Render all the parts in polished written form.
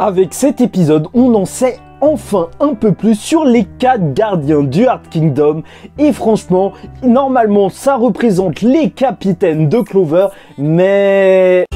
Avec cet épisode, on en sait enfin un peu plus sur les 4 gardiens du Heart Kingdom et franchement, normalement ça représente les capitaines de Clover, mais...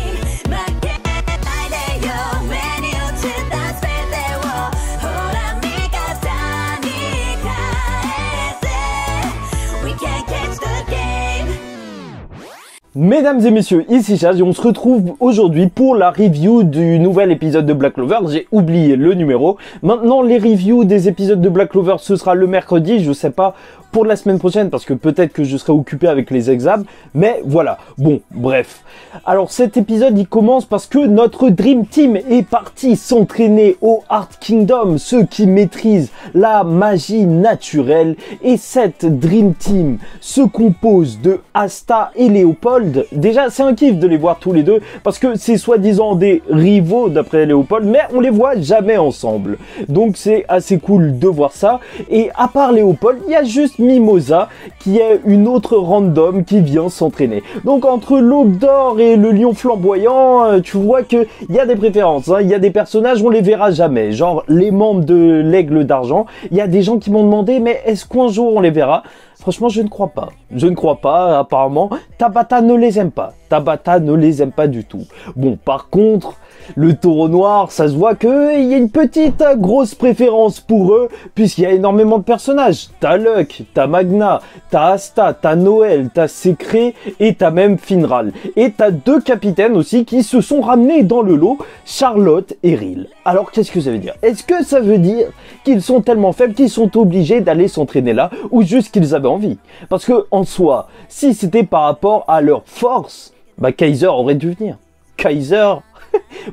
Mesdames et messieurs, ici Chaz et on se retrouve aujourd'hui pour la review du nouvel épisode de Black Clover. J'ai oublié le numéro. Maintenant, les reviews des épisodes de Black Clover, ce sera le mercredi, je sais pas pour la semaine prochaine parce que peut-être que je serai occupé avec les examens. Mais voilà, bon, bref. Alors cet épisode, il commence parce que notre Dream Team est parti s'entraîner au Heart Kingdom, ceux qui maîtrisent la magie naturelle. Et cette Dream Team se compose de Asta et Léopold. Déjà, c'est un kiff de les voir tous les deux parce que c'est soi-disant des rivaux d'après Léopold, mais on les voit jamais ensemble. Donc c'est assez cool de voir ça. Et à part Léopold, il y a juste Mimosa qui est une autre random qui vient s'entraîner. Donc entre l'Aube d'Or et le Lion Flamboyant, tu vois que il y a des préférences, hein. Il y a des personnages, on les verra jamais. Genre les membres de l'Aigle d'Argent, il y a des gens qui m'ont demandé mais est-ce qu'un jour on les verra? Franchement, je ne crois pas. Je ne crois pas, apparemment. Tabata ne les aime pas. Tabata ne les aime pas du tout. Bon, par contre, le Taureau Noir, ça se voit qu'il y a une petite grosse préférence pour eux, puisqu'il y a énormément de personnages. T'as Luck, t'as Magna, t'as Asta, t'as Noël, t'as Secret et t'as même Finral. Et t'as 2 capitaines aussi qui se sont ramenés dans le lot, Charlotte et Ril. Alors, qu'est-ce que ça veut dire? Est-ce que ça veut dire qu'ils sont tellement faibles qu'ils sont obligés d'aller s'entraîner là, ou juste qu'ils avaient envie? Parce que, en soi, si c'était par rapport à leur force, bah Kaiser aurait dû venir. Kaiser,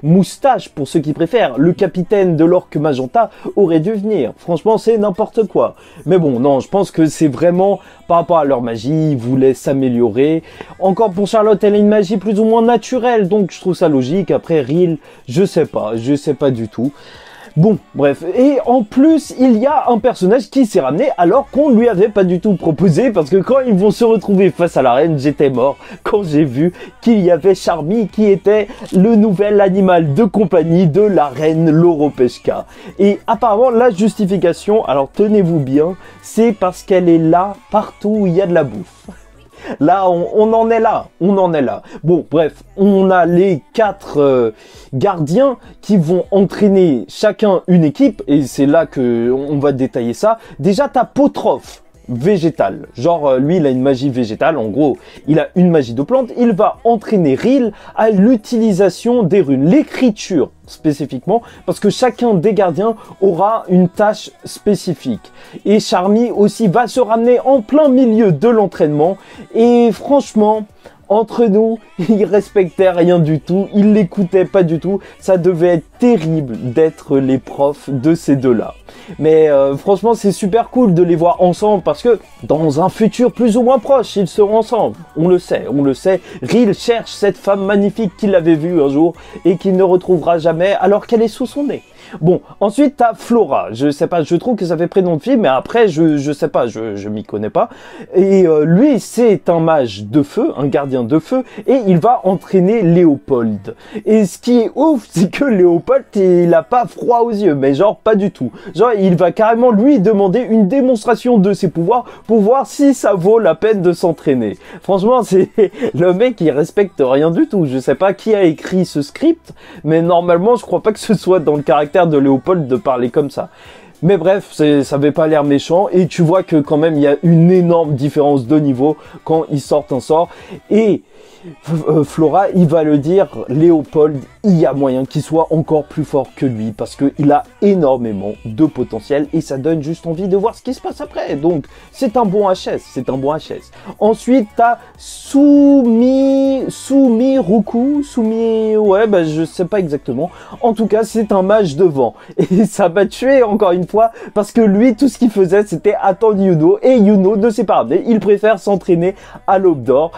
Moustache pour ceux qui préfèrent, le capitaine de l'Orque Magenta aurait dû venir. Franchement, c'est n'importe quoi. Mais bon, non, je pense que c'est vraiment par rapport à leur magie, ils voulaient s'améliorer. Encore pour Charlotte, elle a une magie plus ou moins naturelle, donc je trouve ça logique. Après, Ril, je sais pas du tout. Bon, bref, et en plus, il y a un personnage qui s'est ramené alors qu'on lui avait pas du tout proposé, parce que quand ils vont se retrouver face à la reine, j'étais mort quand j'ai vu qu'il y avait Charmy qui était le nouvel animal de compagnie de la reine Loropeshka. Et apparemment, la justification, alors tenez-vous bien, c'est parce qu'elle est là partout où il y a de la bouffe. Là, on en est là, Bon, bref, on a les 4 gardiens qui vont entraîner chacun une équipe, et c'est là que on va détailler ça. Déjà, t'as Potrof, végétal. Genre, lui, il a une magie végétale. En gros, il a une magie de plante. Il va entraîner Ril à l'utilisation des runes, l'écriture spécifiquement, parce que chacun des gardiens aura une tâche spécifique. Et Charmy aussi va se ramener en plein milieu de l'entraînement. Et franchement, entre nous, il respectait rien du tout, il l'écoutait pas du tout. Ça devait être terrible d'être les profs de ces deux-là. Mais franchement, c'est super cool de les voir ensemble parce que dans un futur plus ou moins proche, ils seront ensemble. On le sait. Ril cherche cette femme magnifique qu'il avait vue un jour et qu'il ne retrouvera jamais alors qu'elle est sous son nez. Bon, ensuite t'as Flora, je sais pas, je trouve que ça fait prénom de fille, mais après je sais pas, je m'y connais pas. Et lui c'est un mage de feu, un gardien de feu, et il va entraîner Léopold. Et ce qui est ouf, c'est que Léopold, il a pas froid aux yeux, mais genre pas du tout. Genre il va carrément lui demander une démonstration de ses pouvoirs pour voir si ça vaut la peine de s'entraîner. Franchement, c'est le mec, il respecte rien du tout. Je sais pas qui a écrit ce script, mais normalement je crois pas que ce soit dans le caractère de Léopold de parler comme ça. Mais bref, ça avait pas l'air méchant et tu vois que quand même il y a une énorme différence de niveau quand ils sortent un sort. Et Flora, il va le dire, Léopold, il y a moyen qu'il soit encore plus fort que lui parce qu'il a énormément de potentiel et ça donne juste envie de voir ce qui se passe après. Donc c'est un bon HS, Ensuite t'as Sumiruku, ouais bah je sais pas exactement. En tout cas c'est un mage de vent et ça m'a tué encore une fois parce que lui tout ce qu'il faisait c'était attendre Yuno et Yuno ne s'est pas ramené. Il préfère s'entraîner à l'Aube d'Or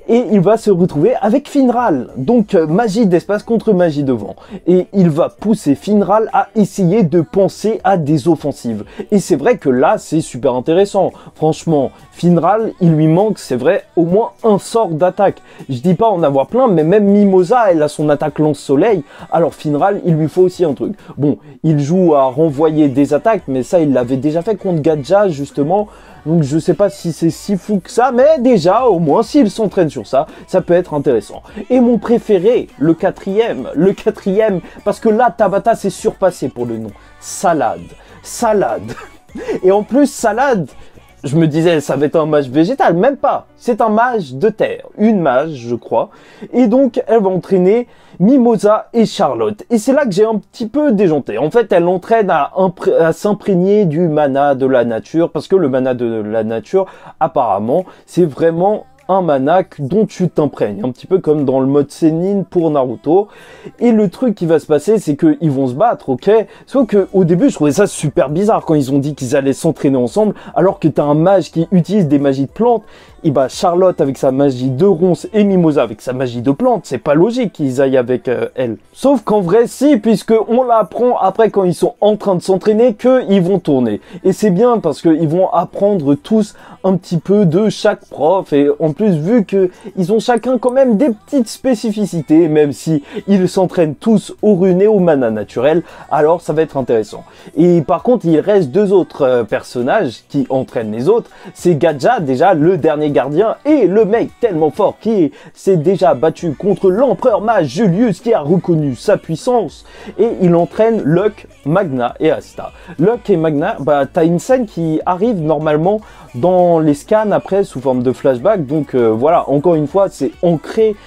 et il va se retrouver avec Finral. Donc magie d'espace contre magie devant. Et il va pousser Finral à essayer de penser à des offensives. Et c'est vrai que là, c'est super intéressant. Franchement, Finral, il lui manque, c'est vrai, au moins un sort d'attaque. Je dis pas en avoir plein, mais même Mimosa, elle a son attaque lance-soleil. Alors Finral, il lui faut aussi un truc. Bon, il joue à renvoyer des attaques, mais ça, il l'avait déjà fait contre Gadja, justement. Donc je sais pas si c'est si fou que ça, mais déjà, au moins, s'il s'entraîne sur ça, ça peut être intéressant. Et mon préféré, le quatrième, parce que là, Tabata s'est surpassé pour le nom. Salade. Et en plus, Salade, je me disais, ça va être un mage végétal, même pas. C'est un mage de terre, une mage, je crois. Et donc, elle va entraîner Mimosa et Charlotte. Et c'est là que j'ai un petit peu déjanté. En fait, elle l'entraîne à s'imprégner du mana de la nature, parce que le mana de la nature, apparemment, c'est vraiment un mana dont tu t'imprègnes, un petit peu comme dans le mode Sennin pour Naruto. Et le truc qui va se passer, c'est qu'ils vont se battre, ok? Sauf que au début, je trouvais ça super bizarre quand ils ont dit qu'ils allaient s'entraîner ensemble, alors que t'as un mage qui utilise des magies de plantes. Et bah Charlotte avec sa magie de ronces et Mimosa avec sa magie de plantes, c'est pas logique qu'ils aillent avec elle. Sauf qu'en vrai si, puisque on l'apprend après quand ils sont en train de s'entraîner qu'ils vont tourner. Et c'est bien parce qu'ils vont apprendre tous un petit peu de chaque prof, et en plus vu que ils ont chacun quand même des petites spécificités, même si ils s'entraînent tous au rune et au mana naturel, alors ça va être intéressant. Et par contre il reste deux autres personnages qui entraînent les autres, c'est Gadja déjà, le dernier gardien, et le mec tellement fort qui s'est déjà battu contre l'empereur mage Julius qui a reconnu sa puissance, et il entraîne Locke, Magna et Asta. Locke et Magna, bah t'as une scène qui arrive normalement dans les scans après sous forme de flashback, donc voilà, encore une fois c'est ancré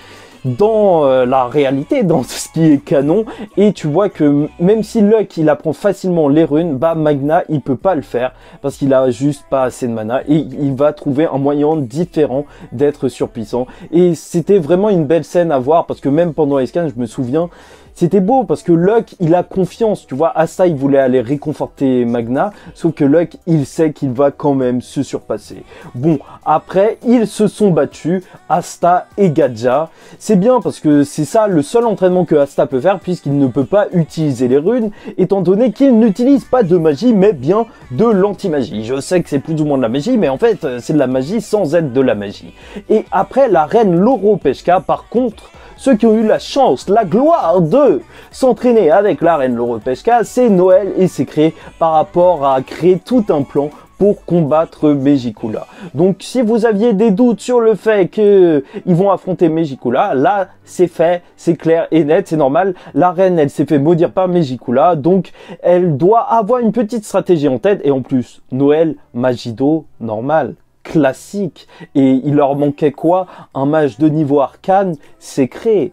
dans la réalité, dans ce qui est canon, et tu vois que même si Locke il apprend facilement les runes, bah Magna il peut pas le faire parce qu'il a juste pas assez de mana, et il va trouver un moyen différent d'être surpuissant. Et c'était vraiment une belle scène à voir parce que même pendant les scans je me souviens, c'était beau parce que Locke, il a confiance, tu vois. Asta, il voulait aller réconforter Magna, sauf que Locke, il sait qu'il va quand même se surpasser. Bon, après, ils se sont battus, Asta et Gadja. C'est bien parce que c'est ça le seul entraînement que Asta peut faire puisqu'il ne peut pas utiliser les runes, étant donné qu'il n'utilise pas de magie, mais bien de l'anti-magie. Je sais que c'est plus ou moins de la magie, mais en fait, c'est de la magie sans être de la magie. Et après, la reine Loro-Peshka, par contre, ceux qui ont eu la chance, la gloire de s'entraîner avec la reine Loro-Peshka, c'est Noël, et c'est créé par rapport à créer tout un plan pour combattre Megicula. Donc si vous aviez des doutes sur le fait qu'ils vont affronter Megicula, là c'est fait, c'est clair et net, c'est normal. La reine, elle s'est fait maudire par Megicula, donc elle doit avoir une petite stratégie en tête, et en plus, Noël, Magido, normal. Classique. Et il leur manquait quoi? Un mage de niveau arcane, c'est créé,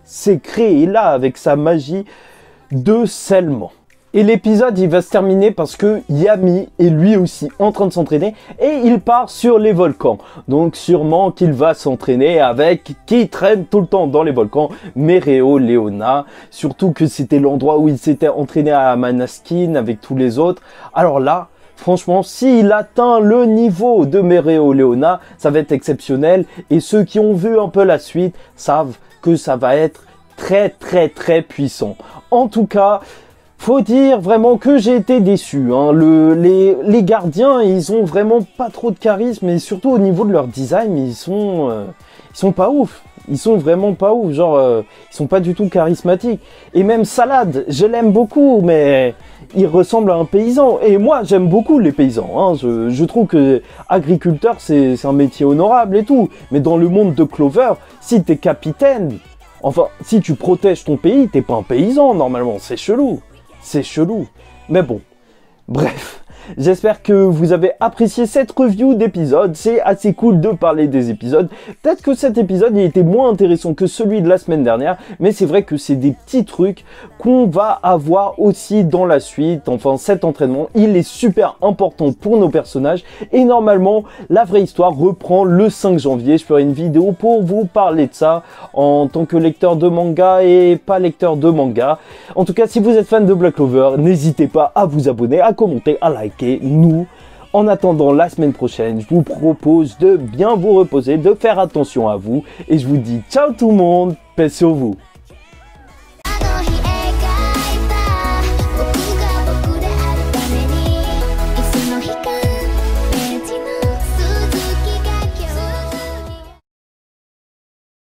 et là avec sa magie de scellement. Et l'épisode il va se terminer parce que Yami est lui aussi en train de s'entraîner, et il part sur les volcans. Donc sûrement qu'il va s'entraîner avec qui traîne tout le temps dans les volcans, Mereoleona. Surtout que c'était l'endroit où il s'était entraîné à Manaskin avec tous les autres. Alors là, franchement, s'il atteint le niveau de Mereoleona, ça va être exceptionnel. Et ceux qui ont vu un peu la suite savent que ça va être très puissant. En tout cas, faut dire vraiment que j'ai été déçu. Hein. Les gardiens, ils ont vraiment pas trop de charisme, et surtout au niveau de leur design, ils sont pas ouf. Ils sont vraiment pas ouf, genre ils sont pas du tout charismatiques. Et même Salade, je l'aime beaucoup, mais il ressemble à un paysan. Et moi, j'aime beaucoup les paysans. Hein. Je trouve que agriculteur, c'est un métier honorable et tout. Mais dans le monde de Clover, si t'es capitaine, enfin, si tu protèges ton pays, t'es pas un paysan normalement. C'est chelou. C'est chelou. Mais bon, bref. J'espère que vous avez apprécié cette review d'épisode. C'est assez cool de parler des épisodes. Peut-être que cet épisode il était moins intéressant que celui de la semaine dernière, mais c'est vrai que c'est des petits trucs qu'on va avoir aussi dans la suite. Enfin, cet entraînement, il est super important pour nos personnages, et normalement, la vraie histoire reprend le 5 janvier. Je ferai une vidéo pour vous parler de ça en tant que lecteur de manga et pas lecteur de manga. En tout cas, si vous êtes fan de Black Clover, n'hésitez pas à vous abonner, à commenter, à liker. Nous, en attendant la semaine prochaine, je vous propose de bien vous reposer, de faire attention à vous, et je vous dis ciao tout le monde, paix sur vous.